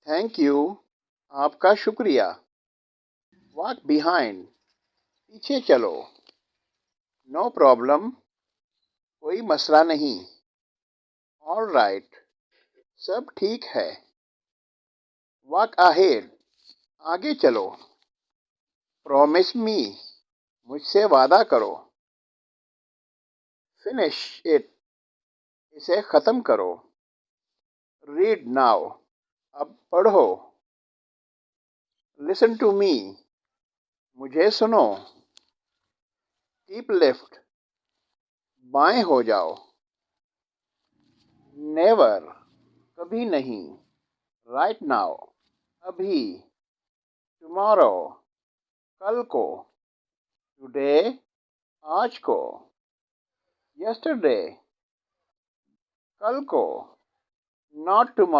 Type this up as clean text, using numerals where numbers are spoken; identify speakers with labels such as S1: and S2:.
S1: Thank you. आपका शुक्रिया। Walk behind, पीछे चलो। नो प्रॉब्लम, कोई मसला नहीं। ऑल राइट, सब ठीक है। वॉक अहेड, आगे चलो। प्रॉमिस मी, मुझसे वादा करो। फिनिश इट, इसे खत्म करो। रीड नाउ, अब पढ़ो। लिसन टू मी, मुझे सुनो। कीप लेफ्ट, बाएं हो जाओ। नेवर, कभी नहीं। राइट नाउ, अभी। टुमारो, कल को। टुडे, आज को। यस्टरडे, कल को। Not tomorrow.